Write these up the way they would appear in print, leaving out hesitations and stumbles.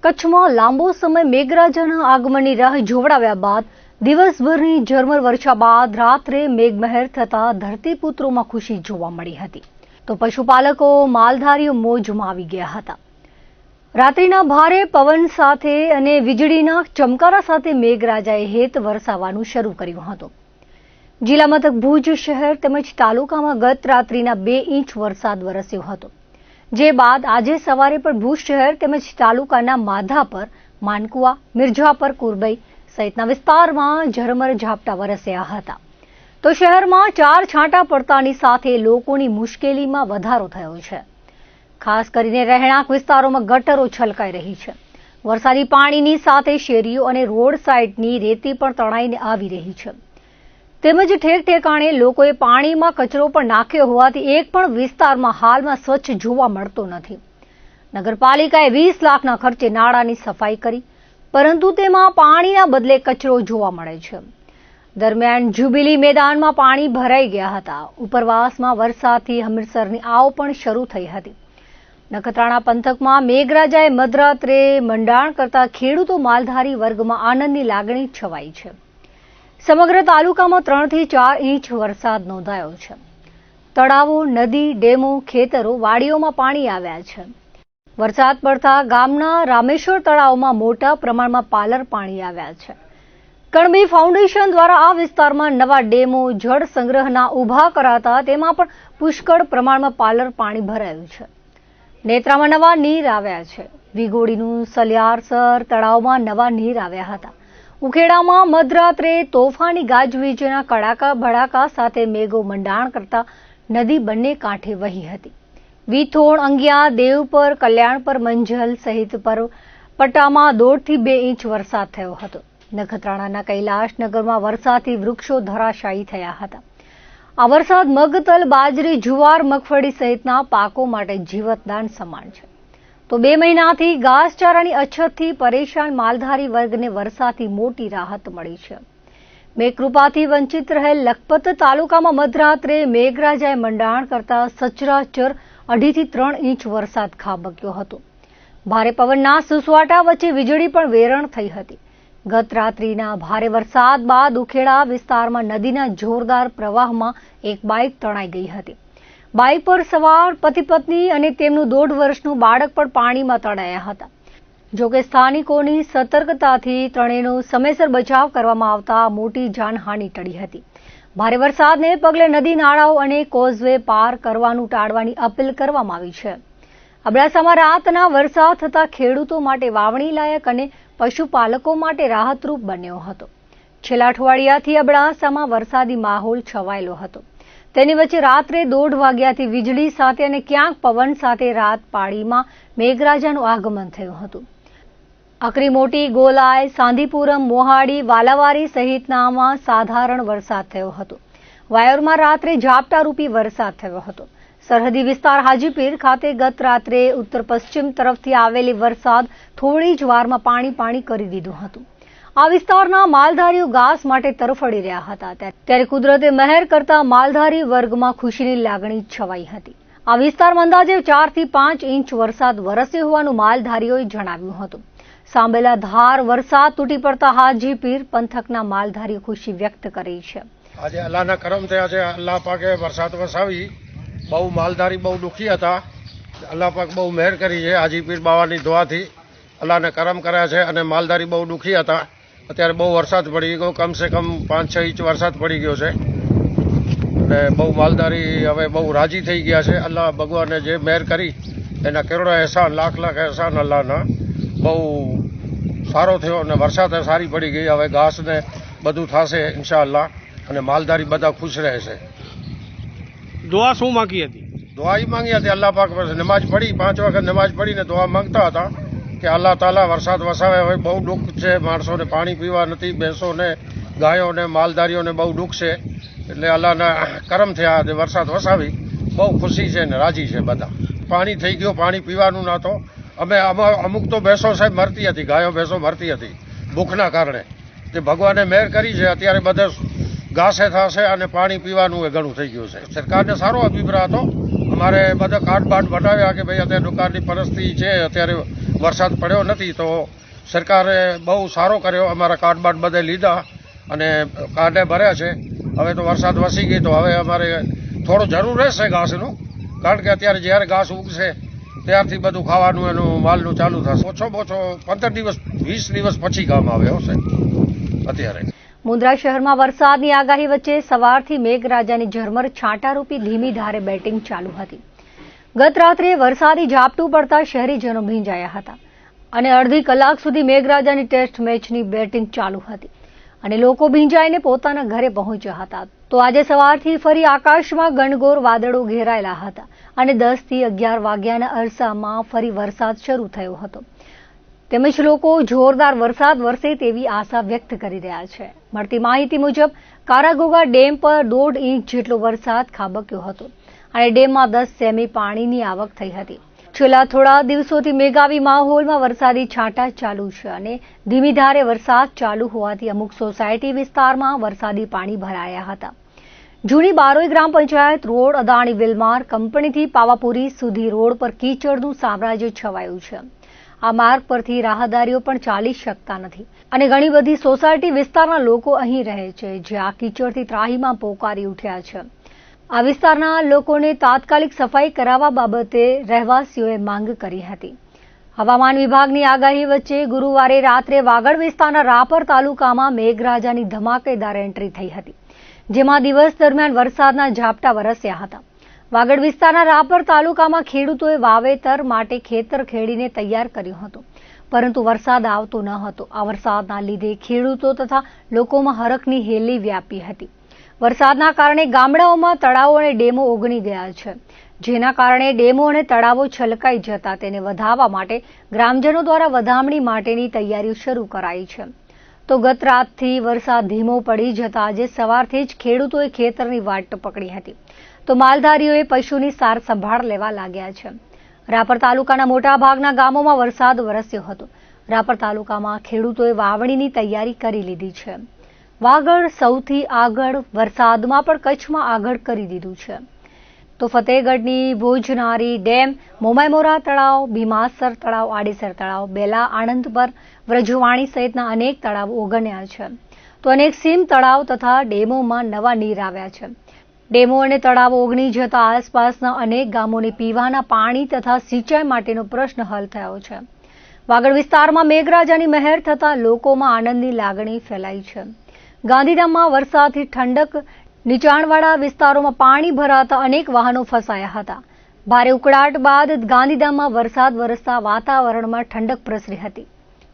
કચ્છમાં લાંબો સમય મેઘરાજાના આગમનની રાહ જોવડાવ્યા બાદ દિવસભરની ઝરમર વર્ષા બાદ રાત્રે મેઘમહેર થતા ધરતીપુત્રોમાં ખુશી જોવા મળી હતી, તો પશુપાલકો માલધારીઓ મોજમાં આવી ગયા હતા। રાત્રિના ભારે પવન સાથે અને વીજળીના ચમકારા સાથે મેઘરાજાએ હેત વરસાવવાનું શરૂ કર્યું હતું। જિલ્લા મથક ભુજ શહેર તેમજ તાલુકામાં ગત રાત્રિના 2 ઇંચ વરસાદ વરસ્યો હતો, જે બાદ આજે સવારે પણ ભુજ શહેર તેમજ તાલુકાના માધાપર, માનકુવા, મિર્ઝાપર, કુરબઈ સહિતના વિસ્તારમાં ઝરમર ઝાપટા વરસ્યા હતા, તો શહેરમાં 4 છાંટા પડતાની સાથે લોકોની મુશ્કેલીમાં વધારો થયો છે। ખાસ કરીને રહેણાંક વિસ્તારોમાં ગટરો છલકાઈ રહી છે। વરસાદી પાણીની સાથે શેરીઓ અને રોડ સાઇડની રેતી પણ તણાઈને આવી રહી છે, તેમજ ઠેર ઠેકાણે લોકોએ પાણીમાં કચરો પણ નાખ્યો હોવાથી એક પણ વિસ્તારમાં હાલમાં સ્વચ્છ જોવા મળતો નથી। નગરપાલિકાએ 20 લાખના ખર્ચે નાળાની સફાઈ કરી, પરંતુ તેમાં પાણીના બદલે કચરો જોવા મળે છે। દરમિયાન જ્યુબિલી મેદાનમાં પાણી ભરાઈ ગયા હતા। ઉપરવાસમાં વરસાદથી હમીરસરની આવ પણ શરૂ થઈ હતી। નખત્રાણા પંથકમાં મેઘરાજાએ મધરાત્રે મંડાણ કરતા ખેડૂતો માલધારી વર્ગમાં આનંદની લાગણી છવાઈ છે। સમગ્ર તાલુકામાં 3 થી 4 ઇંચ વરસાદ નોંધાયો છે। તળાવો, નદી, ડેમો, ખેતરો, વાડીઓમાં પાણી આવ્યા છે। વરસાદ પડતા ગામના રામેશ્વર તળાવમાં મોટા પ્રમાણમાં પાલર પાણી આવ્યા છે। કણબી ફાઉન્ડેશન દ્વારા આ વિસ્તારમાં નવા ડેમો જળ સંગ્રહના ઊભા કરાતા તેમાં પણ પુષ્કળ પ્રમાણમાં પાલર પાણી ભરાયું છે। નેત્રામાં નવા નીર આવ્યા છે। વિગોડીનું સલિયારસર તળાવમાં નવા નીર આવ્યા હતા। ઉખેડામાં મધરાત્રે તોફાની ગાજવીજના કડાકા ભડાકા સાથે મેઘો મંડાણ કરતા નદી બંને કાંઠે વહી હતી। વિથોણ, અંગિયા, દેવપર, કલ્યાણપર, મંજલ સહિત પટ્ટામાં 1.5 થી 2 ઇંચ વરસાદ થયો હતો। નખત્રાણાના કૈલાશનગરમાં વરસાદથી વૃક્ષો ધરાશાયી થયા હતા। આ વરસાદ મગતલ, બાજરી, જુવાર, મગફળી સહિતના પાકો માટે જીવતદાન સમાન છે, તો 2 મહિનાથી ઘાસચારાની અછતથી પરેશાન માલધારી વર્ગને વરસાદથી મોટી રાહત મળી છે। મેઘકૃપાથી વંચિત રહેલ લખપત તાલુકામાં મધરાત્રે મેઘરાજાએ મંડાણ કરતા સચરાચર 2.5 થી 3 ઇંચ વરસાદ ખાબક્યો હતો। ભારે પવનના સુસવાટા વચ્ચે વીજળી પણ વેરણ થઈ હતી। ગત રાત્રિના ભારે વરસાદ બાદ ઉખેડા વિસ્તારમાં નદીના જોરદાર પ્રવાહમાં એક બાઇક તણાઈ ગઈ હતી। બાઇક પર સવાર પતિ પત્ની અને તેમનું 1.5 વર્ષનું બાળક પણ પાણીમાં તણાયા હતા। જોકે સ્થાનિકોની સતર્કતાથી ત્રણેયનો સમયસર બચાવ કરવામાં આવતા મોટી જાનહાનિ ટળી હતી। ભારે વરસાદને પગલે નદી, નાળાઓ અને કોઝવે પાર કરવાનું ટાળવાની અપીલ કરવામાં આવી છે। અબડાસામાં રાતના વરસાદ થતા ખેડૂતો માટે વાવણી લાયક અને પશુપાલકો માટે રાહતરૂપ બન્યો હતો। છેલ્લા અઠવાડિયાથી અબડાસામાં વરસાદી માહોલ છવાયેલો હતો। તેની વચ્ચે રાત્રે 1:30 વાગ્યાથી વીજળી સાથે અને ક્યાંક પવન સાથે રાત પાળીમાં મેઘરાજાનું આગમન થયું હતું। અકરી મોટી, ગોલાઈ, સાંધીપુરમ, મોહાડી, વાલાવારી સહિતનામાં સાધારણ વરસાદ થયો હતો। વાયોરમાં રાત્રે ઝાપટારૂપી વરસાદ થયો હતો। સરહદી વિસ્તાર હાજીપીર ખાતે ગત રાત્રે ઉત્તર પશ્ચિમ તરફથી આવેલી વરસાદ થોડી જ વારમાં પાણી કરી દીધું હતું। આ વિસ્તારના માલધારીઓ ઘાસ માટે તરફડી રહ્યા હતા, ત્યારે કુદરતે મહેર કરતા માલધારી વર્ગમાં ખુશીની લાગણી છવાઈ હતી। આ વિસ્તારમાં અંદાજે 4 થી 5 ઇંચ વરસાદ વરસ્યો હોવાનું માલધારીઓએ જણાવ્યું હતું। સાંભેલા ધાર વરસાદ તૂટી પડતા હાજીપીર પંથકના માલધારીઓ ખુશી વ્યક્ત કરી છે। આજે અલ્લાહના કરમ થયા છે। અલ્લાહ પાકે વરસાદ વરસાવી, બહુ માલધારી બહુ દુઃખી હતા। અલ્લાહ પાક બહુ મહેર કરી છે। હાજીપીર બાવાની દુઆથી અલ્લાહને કરમ કર્યા છે અને માલધારી બહુ દુઃખી હતા। અત્યારે બહુ વરસાદ પડી ગયો, કમસે કમ 5-6 ઇંચ વરસાદ પડી ગયો છે અને બહુ માલધારી હવે બહુ રાજી થઈ ગયા છે। અલ્લાહ ભગવાને જે મહેર કરી એના કરોડો અહેસાન, લાખ અહેસાન અલ્લાહના। બહુ સારો થયો અને વરસાદ સારી પડી ગઈ। હવે ઘાસ ને બધું થશે ઇન્શાઅલ્લાહ અને માલધારી બધા ખુશ રહેશે। દુઆ શું માંગી હતી? દુઆ એ માંગી હતી અલ્લાહ પાક પાસે નમાજ પડી, 5 વખત નમાજ પડીને દુઆ માંગતા હતા કે અલ્લાહ તાલા વરસાદ વસાવે। હવે બહુ દુઃખ છે, માણસોને પાણી પીવા નથી, ભેંસોને, ગાયોને, માલધારીઓને બહુ દુઃખ છે। એટલે અલ્લાહના કરમ થયા, વરસાદ વસાવી, બહુ ખુશી છે ને રાજી છે બધા। પાણી થઈ ગયું, પાણી પીવાનું ના તો અમુક તો ભેંસો સાહેબ મરતી હતી, ગાયો ભેંસો મરતી હતી ભૂખના કારણે। તે ભગવાને મહેર કરી છે, અત્યારે બધે ઘાસે થશે અને પાણી પીવાનું એ ઘણું થઈ ગયું છે। સરકારને સારો અભિપ્રાય હતો। અમારે બધા કાર્ડ બાર્ડ બતાવ્યા કે ભાઈ અત્યારે દુકાળની પરિસ્થિતિ છે, અત્યારે વરસાદ પડ્યો નથી. તો સરકારે બહુ સારો કર્યો. અમારા કાર્ડ બાર્ડ બધે લીધા અને કાર્ડે ભર્યા છે. હવે તો વરસાદ વસી ગઈ તો હવે અમારે થોડું જરૂર રહેશે ઘાસનું, કારણ કે અત્યારે જ્યારે ઘાસ ઉગશે ત્યારથી બધું ખાવાનું એનું માલનું ચાલુ થશે. ઓછો 15 દિવસ 20 દિવસ પછી કામ આવે હશે. અત્યારે મુન્દ્રા શહેરમાં વરસાદની આગાહી વચ્ચે સવારથી મેઘરાજાની ઝરમર છાંટારૂપી ધીમી ધારે બેટિંગ ચાલુ હતી. ગત રાત્રે વરસાદી ઝાપટું પડતા શહેરીજનો ભીંજાયા હતા અને અડધી કલાક સુધી મેઘરાજાની ટેસ્ટ મેચની બેટિંગ ચાલુ હતી અને લોકો ભીંજાઈને પોતાના ઘરે પહોંચ્યા હતા. તો આજે સવારથી ફરી આકાશમાં ઘનઘોર વાદળો ઘેરાયેલા હતા અને 10 થી 11 વાગ્યાના અરસામાં ફરી વરસાદ શરૂ થયો હતો. તેમજ લોકો જોરદાર વરસાદ વરસે તેવી આશા વ્યક્ત કરી રહ્યા છે. મળતી માહિતી મુજબ કારાગોગા ડેમ પર 1.5 ઇંચ જેટલો વરસાદ ખાબક્યો હતો અને ડેમમાં 10 સેમી પાણીની આવક થઈ હતી. છેલ્લા થોડા દિવસોથી મેઘાવી માહોલમાં વરસાદી છાંટા ચાલુ છે અને ધીમી ધારે વરસાદ ચાલુ હોવાથી અમુક સોસાયટી વિસ્તારમાં વરસાદી પાણી ભરાયા હતા. જૂની બારોઈ ગ્રામ પંચાયત રોડ અદાણી વિલમાર કંપનીથી પાવાપુરી સુધી રોડ પર કીચડનું સામ્રાજ્ય છવાયું છે. આ માર્ગ પરથી રાહદારીઓ પણ ચાલી શકતા નથી અને ઘણી બધી સોસાયટી વિસ્તારના લોકો અહીં રહે છે, જે આ કીચડથી ત્રાહીમાં પોકારી ઉઠ્યા છે. આ વિસ્તારના લોકોને તાત્કાલિક સફાઈ કરાવવા બાબતે રહેવાસીઓએ માંગ કરી હતી. હવામાન વિભાગની આગાહી વચ્ચે ગુરુવારે રાત્રે વાગડ વિસ્તારના રાપર તાલુકામાં મેઘરાજાની ધમાકેદાર એન્ટ્રી થઈ હતી, જેમાં દિવસ દરમિયાન વરસાદના ઝાપટા વરસ્યા હતા. વાગડ વિસ્તારના રાપર તાલુકામાં ખેડૂતોએ વાવેતર માટે ખેતર ખેડીને તૈયાર કર્યું હતું, પરંતુ વરસાદ આવતો ન હતો. આ વરસાદના લીધે ખેડૂતો તથા લોકોમાં હરખની હેલી વ્યાપી હતી. વરસાદના કારણે ગામડાઓમાં તળાવો અને ડેમો ઓગળી ગયા છે, જેના કારણે ડેમો અને તળાવો છલકાઈ જતા તેને વધારવા માટે ગ્રામજનો દ્વારા વધામણી માટેની તૈયારીઓ શરૂ કરાઈ છે. તો ગત રાતથી વરસાદ ધીમો પડી જતા આજે સવારથી જ ખેડૂતોએ ખેતરની વાટ પકડી હતી, તો માલધારીઓએ પશુની સાર સંભાળ લેવા લાગ્યા છે. રાપર તાલુકાના મોટા ભાગના ગામોમાં વરસાદ વરસ્યો હતો. રાપર તાલુકામાં ખેડૂતોએ વાવણીની તૈયારી કરી લીધી છે. વાગડ સૌથી આગળ વરસાદમાં પણ કચ્છમાં આગળ કરી દીધું છે. તો ફતેહગઢની ભોજનારી ડેમ, મોમાયમોરા તળાવ, ભીમાસર તળાવ, આડેસર તળાવ, બેલા, આણંદપર, વ્રજવાણી સહિતના અનેક તળાવો ઓગણ્યા છે. તો અનેક સીમ તળાવ તથા ડેમોમાં નવા નીર આવ્યા છે. ડેમો અને તળાવો ઓગણી જતા આસપાસના અનેક ગામોને પીવાના પાણી તથા સિંચાઈ માટેનો પ્રશ્ન હલ થયો છે. વાગડ વિસ્તારમાં મેઘરાજાની મહેર થતા લોકોમાં આનંદની લાગણી ફેલાઈ છે. ગાંધીધામમાં વરસાદથી ઠંડક, નીચાણવાળા વિસ્તારોમાં પાણી ભરાતા અનેક વાહનો ફસાયા હતા. ભારે ઉકળાટ બાદ ગાંધીધામમાં વરસાદ વરસતા વાતાવરણમાં ઠંડક પ્રસરી હતી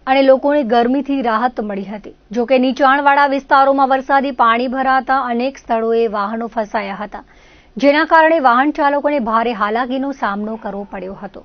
અને લોકોને ગરમીથી રાહત મળી હતી. જોકે નીચાણવાળા વિસ્તારોમાં વરસાદી પાણી ભરાતા અનેક સ્થળોએ વાહનો ફસાયા હતા, જેના કારણે વાહન ચાલકોને ભારે હાલાકીનો સામનો કરવો પડ્યો હતો.